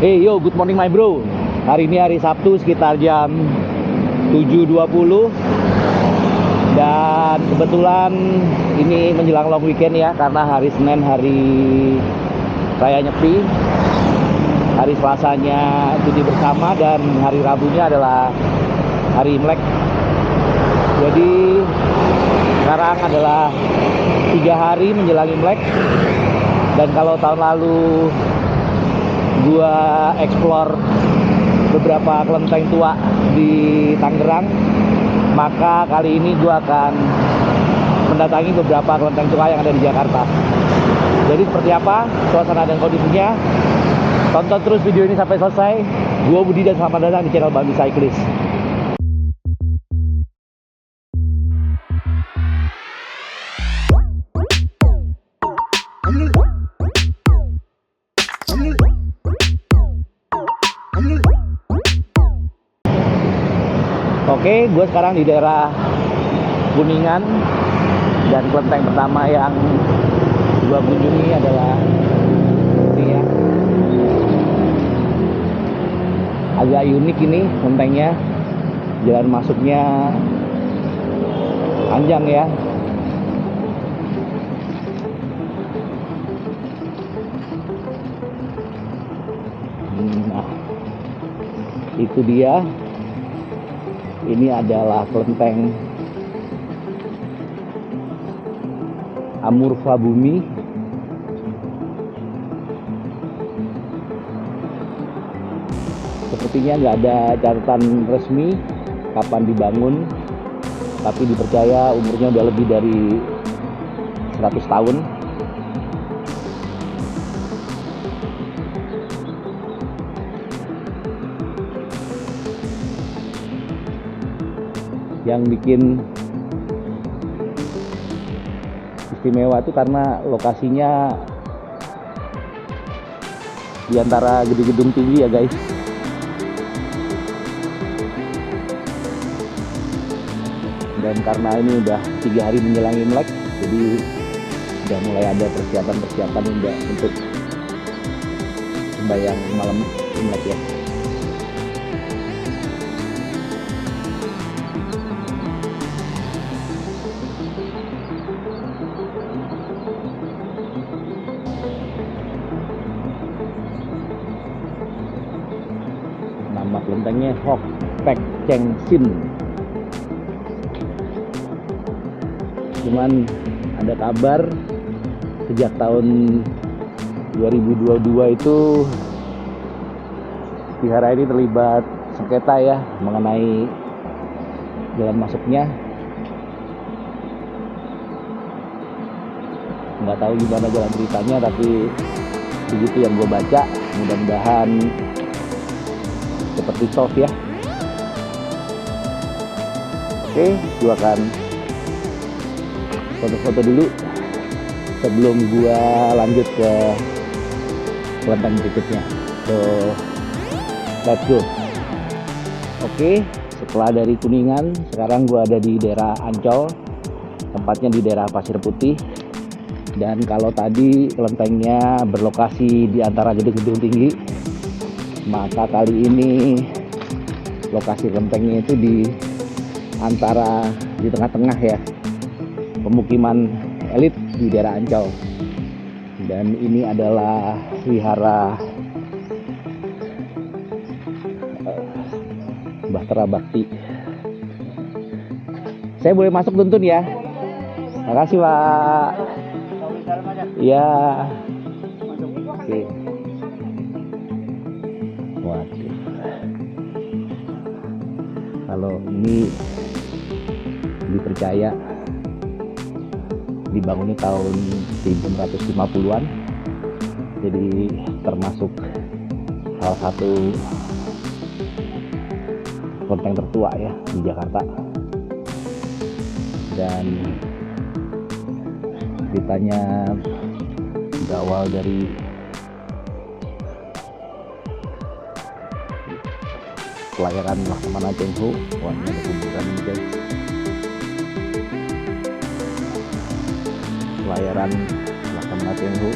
Hey yo, good morning my bro. Hari ini hari Sabtu sekitar jam 7.20. Dan kebetulan ini menjelang long weekend ya, karena hari Senin hari Raya Nyepi, hari Selasanya cuti bersama, dan hari Rabunya adalah hari Imlek. Jadi sekarang adalah 3 hari menjelang Imlek. Dan kalau tahun lalu gua explore beberapa kelenteng tua di Tangerang, maka kali ini gua akan mendatangi beberapa kelenteng tua yang ada di Jakarta. Jadi seperti apa suasana dan kondisinya? Tonton terus video ini sampai selesai. Gua Budi dan selamat datang di channel Bambi Cyclist. Oke, gue sekarang di daerah Kuningan, dan kelenteng pertama yang gue kunjungi adalah ini ya. Agak unik ini kelentengnya, jalan masuknya panjang ya. Nah, itu dia. Ini adalah kelenteng Amurfa Bumi. Sepertinya nggak ada catatan resmi kapan dibangun, tapi dipercaya umurnya udah lebih dari 100 tahun. Yang bikin istimewa itu karena lokasinya di antara gedung-gedung tinggi ya guys. Dan karena ini udah 3 hari menjelang Imlek, jadi udah mulai ada persiapan-persiapan untuk sembahyang malam Imlek ya. Nama kelentengnya Hok Pek Cheng Sin. Cuman ada kabar sejak tahun 2022 itu wihara ini terlibat sengketa ya mengenai jalan masuknya. Nggak tahu gimana jalan ceritanya, tapi begitu yang gue baca. Mudah-mudahan seperti solve ya. Oke, gua akan foto-foto dulu sebelum gua lanjut ke kelenteng berikutnya. So, let's go. Oke, setelah dari Kuningan, sekarang gua ada di daerah Ancol, tempatnya di daerah Pasir Putih. Dan kalau tadi kelentengnya berlokasi di antara gedung-gedung tinggi, maka kali ini lokasi kelentengnya itu di tengah-tengah ya, pemukiman elit di daerah Ancol. Dan ini adalah wihara Bahtera Bakti. Saya boleh masuk tuntun ya? Makasih Pak. Iya. Oke. Waduh. Kalau ini dipercaya dibangunnya tahun 1950-an, jadi termasuk salah satu kelenteng tertua ya di Jakarta. Dan ceritanya berawal dari pelayaran Laksamana Cheng Ho. Wah, ini ada kuburan ini guys. Pelayaran Laksamana Cheng Ho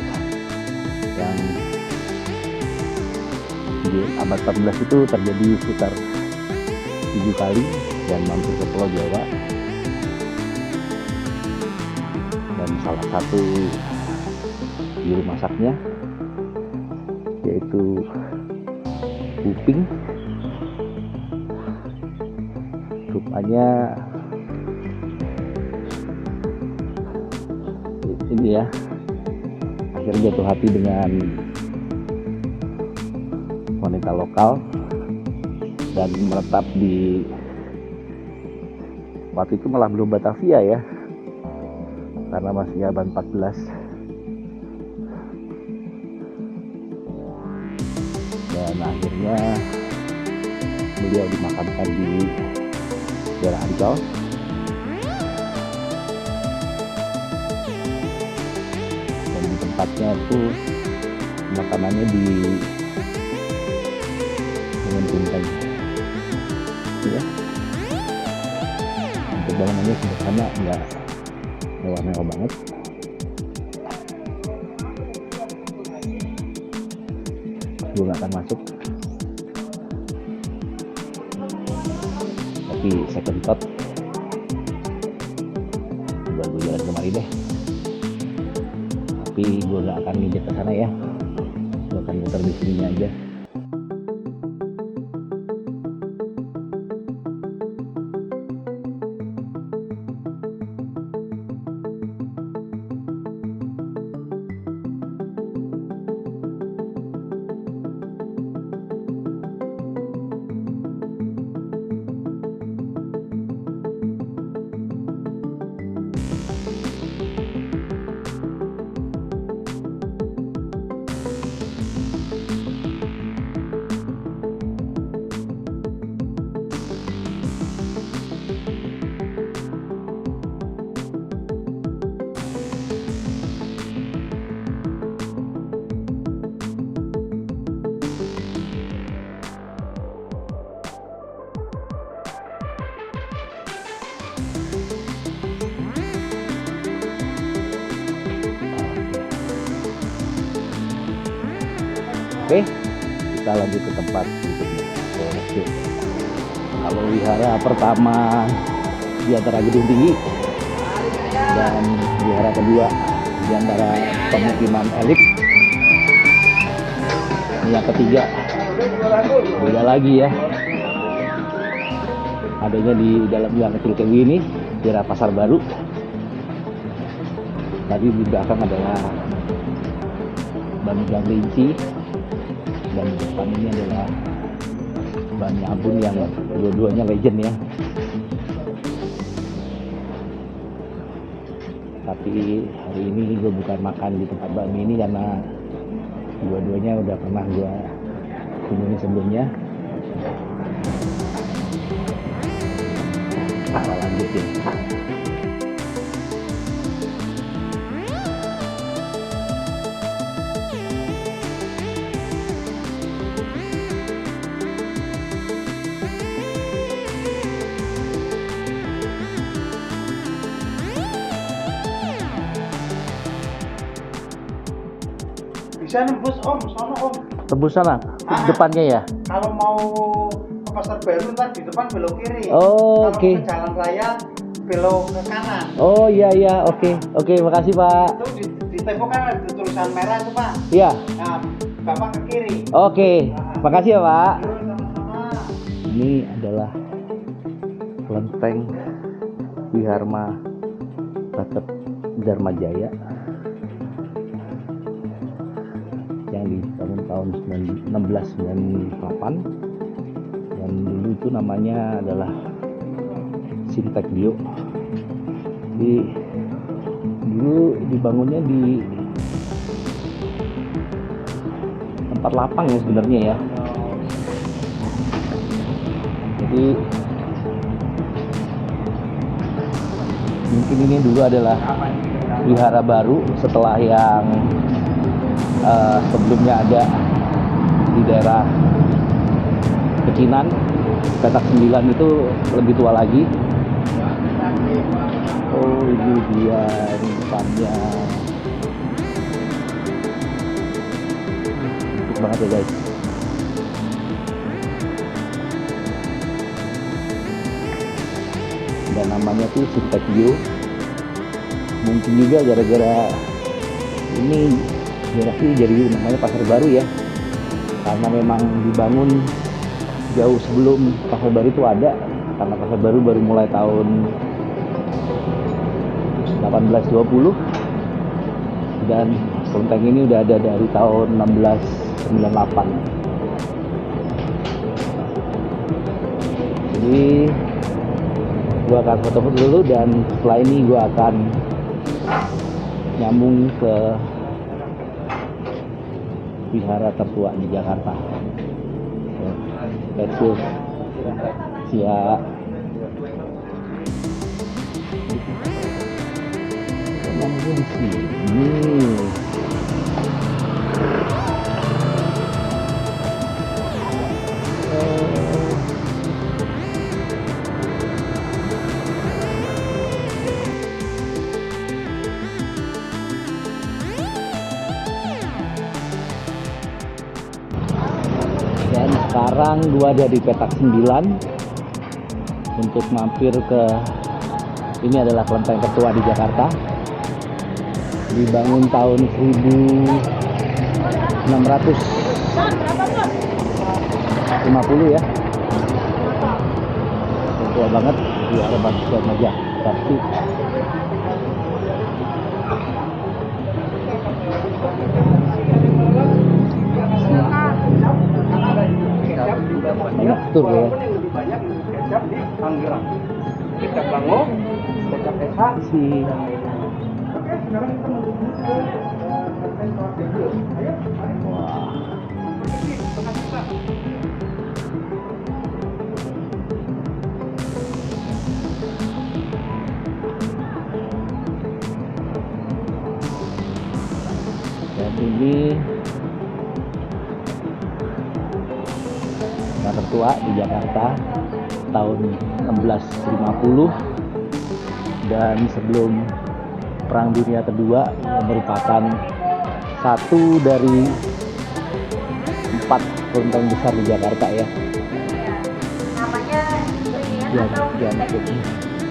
yang di abad 14 itu terjadi sekitar 7 kali dan mampir ke Pulau Jawa. Dan salah satu juru masaknya yaitu Uping. Rupanya ini ya, akhirnya jatuh hati dengan wanita lokal dan menetap di waktu itu malah belum Batavia ya, karena masih abad 14. Dan akhirnya beliau dimakamkan di daerah Ancol. Dan di tempatnya itu pemakamannya di Menteng ya. Untuk bangunannya sederhana, nggak mewah-mewah banget. Gue nggak akan masuk, tapi second thought buat gue jalan kemari deh. Tapi gue nggak akan nginjek ke sana ya, gue akan muter di sini aja. Oke, kita lanjut ke tempat berikutnya. Oke. Kalau wihara pertama di antara gedung tinggi dan wihara kedua di antara pemukiman elit, yang ketiga beda lagi ya. Adanya di dalam gang kecil kayak gini, daerah Pasar Baru. Tadi di belakang adalah Bami Gang Rinci. Dan di depan ini adalah Bami Abun yang dua-duanya legend ya. Tapi hari ini gue bukan makan di tempat Bami ini karena dua-duanya udah pernah gue kunjungi sebelumnya. Kita lanjutin. Bisa nembus Om, sono Om. Tembus sana, depannya ya? Kalau mau ke Pasar Baru ntar di depan belok kiri. Oh, oke. Kalau ke jalan raya belok ke kanan. Oh iya iya, oke. Oke, makasih Pak. Itu di tembok kan ada tulisan merah itu Pak. Iya. Nah, Bapak ke kiri. Oke, makasih ya Pak. Yuk, sama-sama. Ini adalah kelenteng Wiharma Batet Dharma Jaya yang dibangun tahun 1698, dan dulu itu namanya adalah Sintek Bio. Jadi dulu dibangunnya di tempat lapang ya sebenarnya ya. Jadi mungkin ini dulu adalah wihara baru setelah yang sebelumnya ada di daerah Pecinan. Petak 9 itu lebih tua lagi. Oh, ini dia depannya. Cantik banget ya guys. namanya tuh Sintek View. Mungkin juga gara-gara ini daerah ini jadi namanya Pasar Baru ya, karena memang dibangun jauh sebelum Pasar Baru itu ada, karena Pasar Baru baru mulai tahun 1820 dan kelenteng ini udah ada dari tahun 1698. Jadi gua akan foto-foto dulu dan setelah ini gua akan nyambung ke wihara tertua di Jakarta. Let's go. Siap. Nyambung sini. Dan sekarang gua ada di petak 9 untuk mampir ke ini adalah kelenteng tertua di Jakarta. Dibangun tahun 1650 ya. Tua banget di arah Batu Majah. Tapi banyak tur ya. Lebih banyak kecap di Tangerang. Kecap Bango, kecap Esa. Oke, sekarang kita menuju ke kelenteng Kawah Debul. Ayo. Wah. Dan ini Pasar tertua di Jakarta tahun 1650 dan sebelum Perang Dunia Kedua, merupakan satu dari 4 kelenteng besar di Jakarta ya. Namanya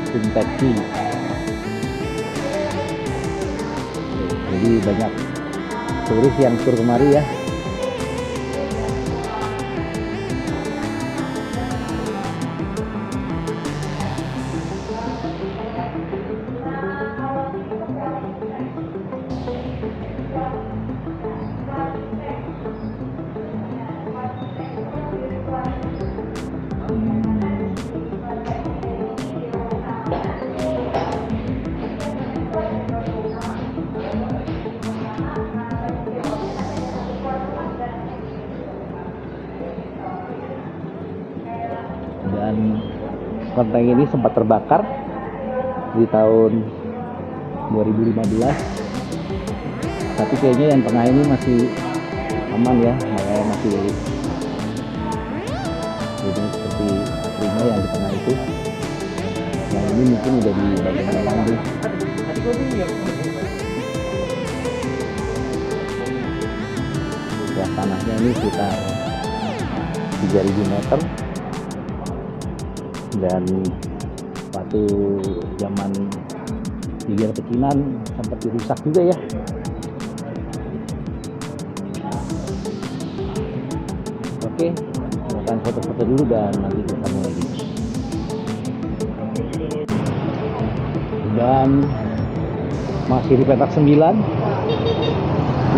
Sintek View. Jadi banyak turis yang tur kemari ya. Dan kelenteng ini sempat terbakar di tahun 2015, tapi kayaknya yang tengah ini masih aman ya, masih jadi seperti aslinya yang di tengah itu. Yang ini mungkin udah di bagian dalam deh. Ya, tanahnya ini sekitar 3.000 meter. Dan waktu zaman Tiga Pecinan sempat dirusak juga ya. Oke, kita akan foto-foto dulu dan nanti ketemu lagi. Dan masih di petak 9,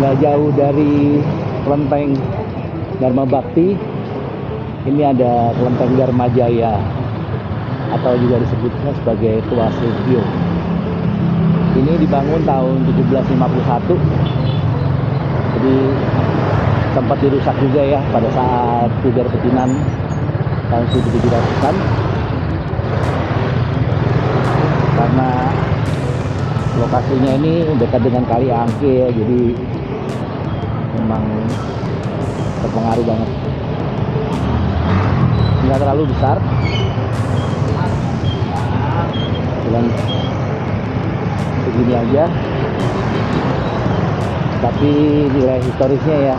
nggak jauh dari kelenteng Dharma Bakti. Ini ada kelenteng Dharma Jaya, atau juga disebutnya sebagai Tua Srivio. Ini dibangun tahun 1751. Jadi sempat dirusak juga ya pada saat Tiga Pecinan tahun 1700-an. Karena lokasinya ini dekat dengan Kali Angke ya, jadi memang terpengaruh banget. Nggak terlalu besar, dan begini aja, tapi nilai historisnya ya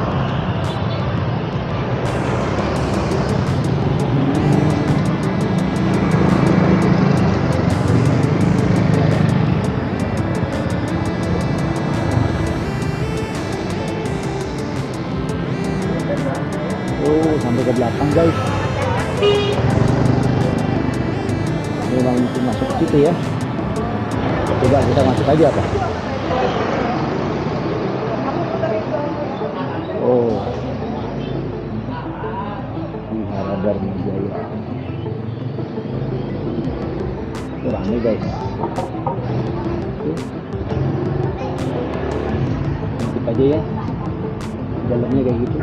Oh, sampai ke belakang guys. Memang mungkin masuk ke situ ya. Coba kita masuk aja apa? Oh, Wihara Dharma Jaya. Rame guys. Intip aja ya. Dalamnya kayak gitu.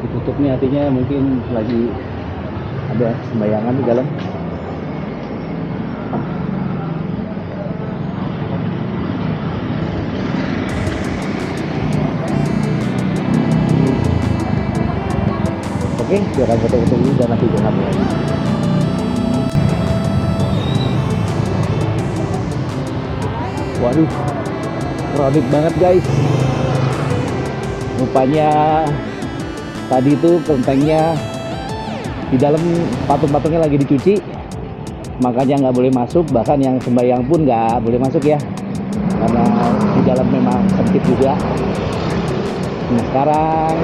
Ditutupnya artinya mungkin lagi ada sembayangan di dalam. Oke, silakan foto-foto dulu dan nanti kita mulai. Waduh, crowded banget guys. Rupanya tadi itu kelentengnya di dalam, patung-patungnya lagi dicuci, makanya nggak boleh masuk. Bahkan yang sembahyang pun nggak boleh masuk ya, karena di dalam memang sempit juga. Nah, sekarang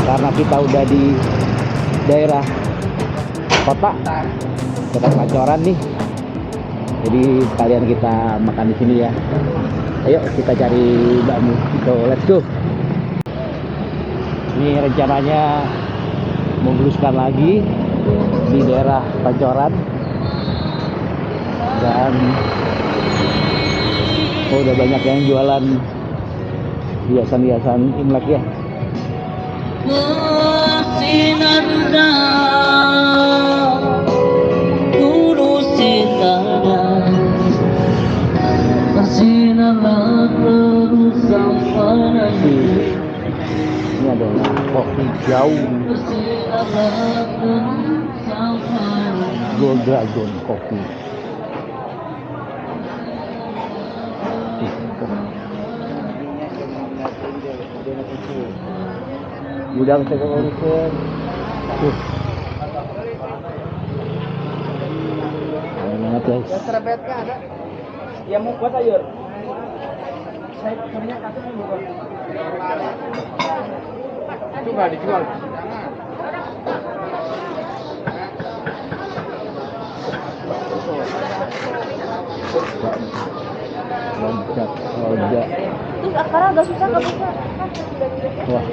karena kita udah di daerah kota Pancoran nih, jadi sekalian kita makan di sini ya. Ayo kita cari bakmi. So let's go. Ini rencananya mau beluskan lagi di daerah Pancoran, dan udah banyak yang jualan hiasan-hiasan Imlek ya. Ini adalah kopi jauh Gold Dragon Coffee. Gudang Tekorusen. Banget guys. Ya serebetnya ada. Ya mau buat sayur. Sayurnya kasih bukan. Itu nggak dijual. Loncat, roda. Terus sekarang agak susah nggak bisa. Wah,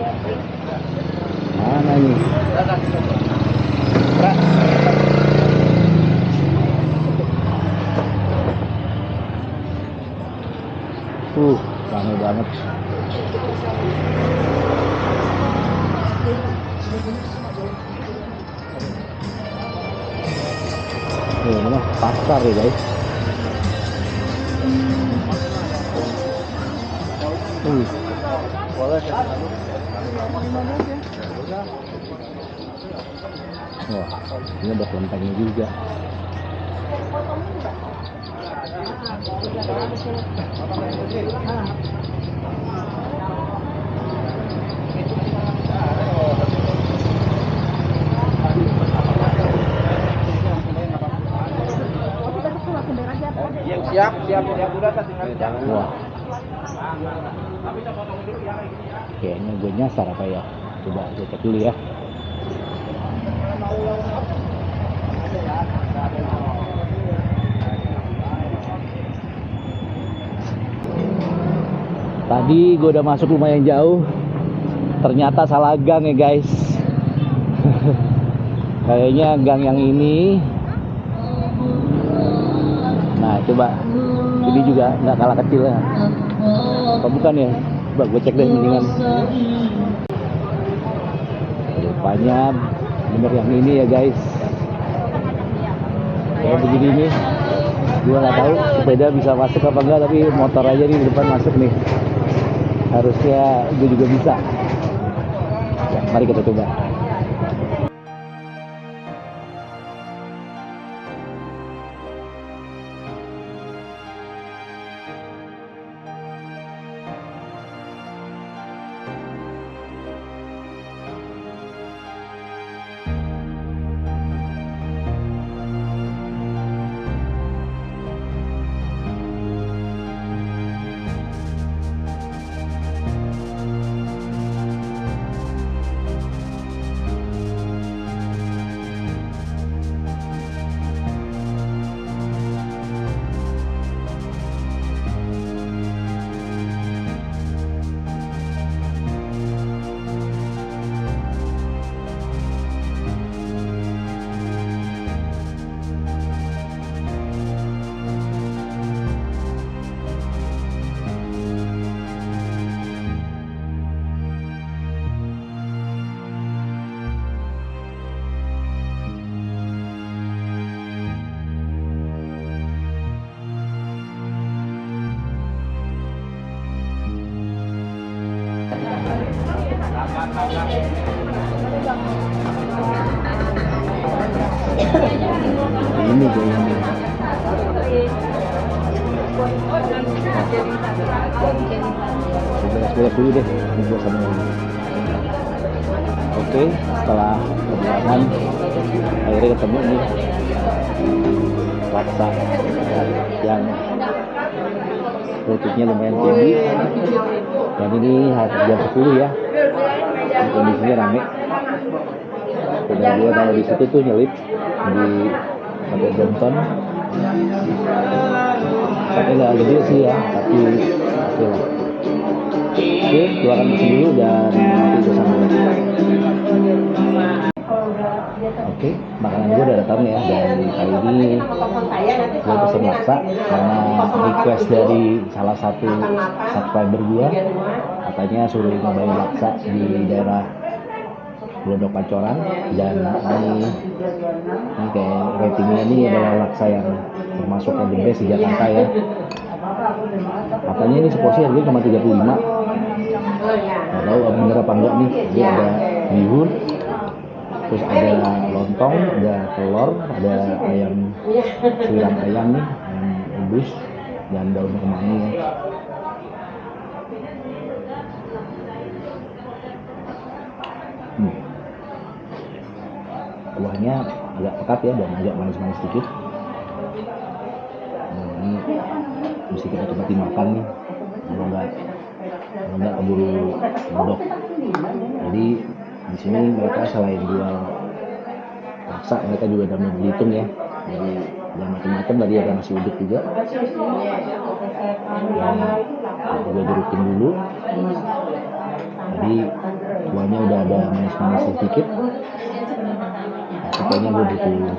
mana ini? Ramai banget. Ini mah pasar ya guys. Boleh. Wah, ini ada kelentengnya juga. Siap udah tinggal jangan. Wah. Kayaknya gue nyasar apa ya? Coba gue cek dulu ya. Tadi gue udah masuk lumayan jauh, ternyata salah gang ya guys. Kayaknya gang yang ini. Nah coba, ini juga nggak kalah kecil ya. Apa bukan ya? Coba gue cek deh mendingan. Rupanya bener yang ini ya guys. Kayak begini nih. Gue nggak tahu sepeda bisa masuk apa enggak, tapi motor aja nih di depan masuk nih. Harusnya gue juga bisa. Ya, mari kita coba. Ini kayaknya. Beres-beres dulu deh, ini gua sama lagi. Oke, setelah perjalanan akhirnya ketemu nih laksa yang lututnya lumayan tinggi, dan ini jam 10 ya, kondisinya rame. Udah gue kalau di situ tuh nyelip di pakai Johnson, tapi nggak gede sih ya, tapi oke lah. Oke, gue akan isi dulu dan nanti gue sambung lagi. Oke, makanan gue udah datang ya, dan kali ini gue pesen laksa karena request dari salah satu subscriber gue, katanya suruh nyobain laksa di daerah Glodok Pancoran, dan ini kayak ratingnya ini adalah laksa yang termasuk yang the best di Jakarta ya. Katanya ini seporsi harganya cuma 35. Nggak tahu bener apa enggak nih. Jadi ada bihun, terus ada lontong, ada telur, ada ayam siram ayam nih, ayam rebus, dan daun kemangi ya. Kuahnya agak pekat ya, dan agak manis-manis sedikit. Ini mesti kita cepetin makan nih, kalau nggak keburu bodok. Jadi di sini mereka selain jual laksa, mereka juga ada mie Belitung ya. Jadi yang macam-macam, tadi ada nasi uduk juga. Yang juga jerutin dulu. Tadi kuahnya udah ada manis-manis sedikit. Kayaknya gue butuh sambal.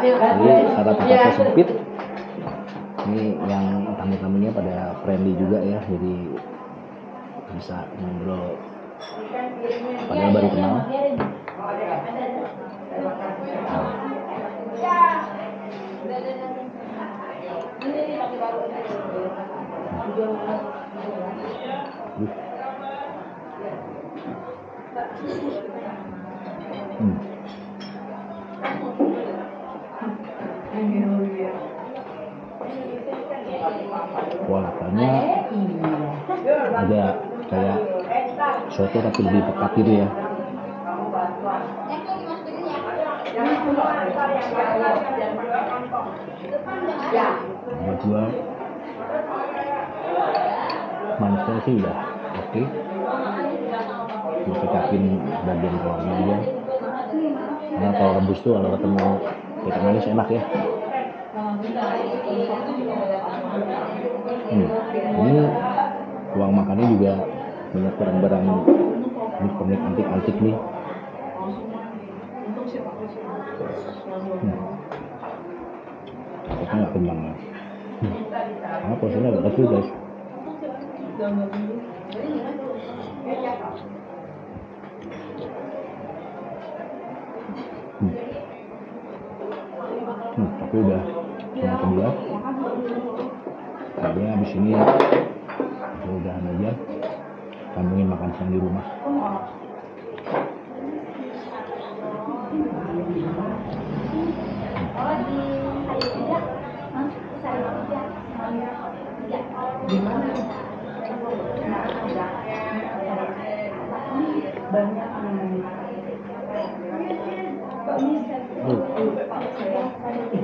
Jadi karena tempatnya sempit, ini yang tamu-tamunya pada friendly juga ya, jadi bisa ngobrol padahal baru kenal. Kuahnya agak kayak soto tapi lebih pekat gitu ya. Menurut gua manisnya sih udah oke. Gue kecapin bagian telurnya aja, karena telur rebus tuh kalau ketemu ikan manis enak ya. Ini ruang makannya juga banyak barang-barang pernik antik-antik nih. Takutnya nggak kenyang ya. Karena porsinya agak kecil guys. Tapi udah setengah 11. Kayaknya abis ini udahan aja, sambungin makan siang di rumah.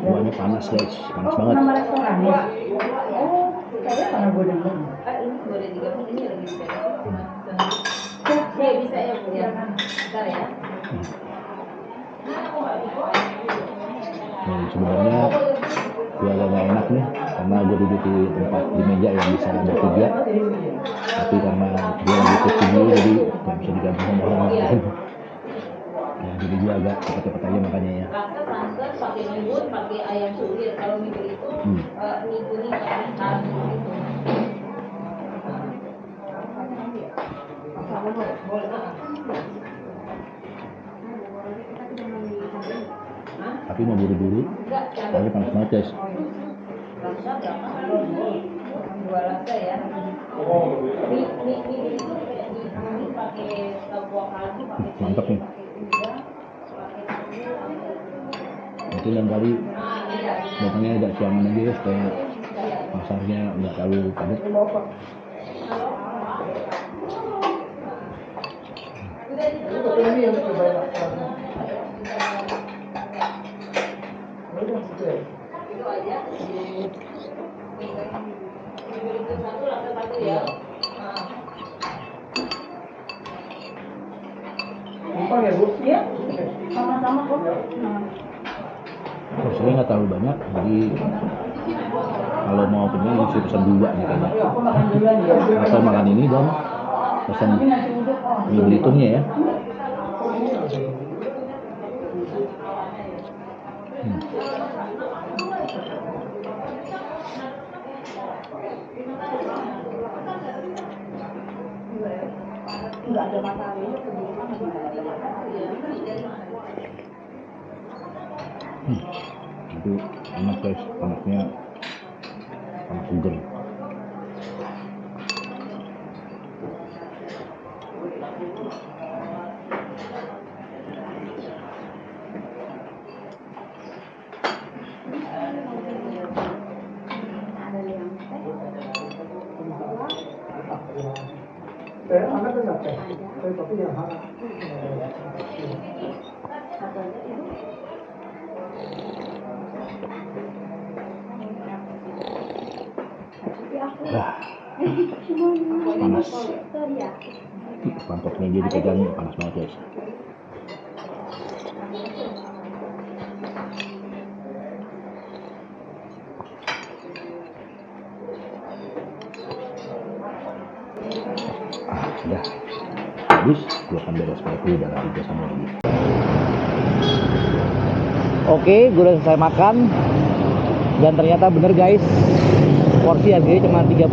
Buahnya panas guys, panas banget. Nama restorannya. Oh, saya mana gue dengar. Ini gue ada 3 menit ini lagi bisa. Ya bisa ya Bu ya. Bentar ya. Sebenarnya gue agak gak enak nih, karena gue duduk di tempat di meja yang bisa ada 3, tapi karena gue lagi ikut video jadi gak bisa digabung sama orang lain. Ya, jadi gue agak cepet-cepet aja makannya ya. Transfer pakai bihun, pakai ayam suwir. Kalau mie itu mie kuning yang hitam gitu. Tapi mau buru-buru, tapi panas banget guys. Dua rasa ya. Mie itu kayak di pakai buah kaldu, pakai Mantap nih. udang, pakai tahu. Mungkin yang kali datangnya agak siangan aja ya supaya pasarnya nggak terlalu padat. Ini yang terbaik. Itu aja. Itu satu rasa satu ya. Numpang ya, Bu? Iya, sama-sama kok. Porsinya nggak terlalu banyak, jadi kalau mau kenyang bisa pesan 2 nih kayaknya. Aku makan duluan ya. Pesan makan ini dan pesan mie belitungnya ya. Enggak ada matahari. Itu enak guys, panasnya panas seger. Anak enggak teh? Tapi yang hangat. Wah, panas. Mantapnya jadi pegang panas banget guys. Udah habis, gue akan beres dulu dan nanti gue sama lagi. Oke, gue udah selesai makan dan ternyata bener guys, porsi harganya cuma 35.000,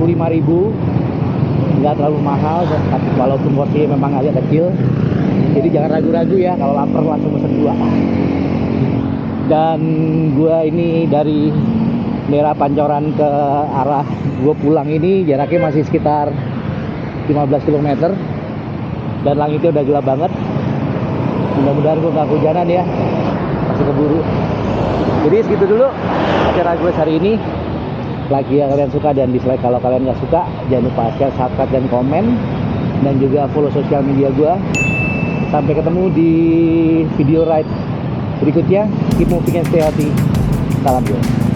nggak terlalu mahal, tapi walaupun porsinya memang agak kecil, jadi jangan ragu-ragu ya, kalau lapar langsung pesen 2. Dan gue ini dari daerah Pancoran ke arah gue pulang ini jaraknya masih sekitar 15 km dan langitnya udah gelap banget. Mudah-mudahan gue nggak kehujanan ya, masih keburu. Jadi segitu dulu acara gue hari ini. Like yang kalian suka dan dislike kalau kalian nggak suka. Jangan lupa share, subscribe, dan komen, dan juga follow sosial media gue. Sampai ketemu di video ride berikutnya. Keep moving and stay healthy. Salam gue.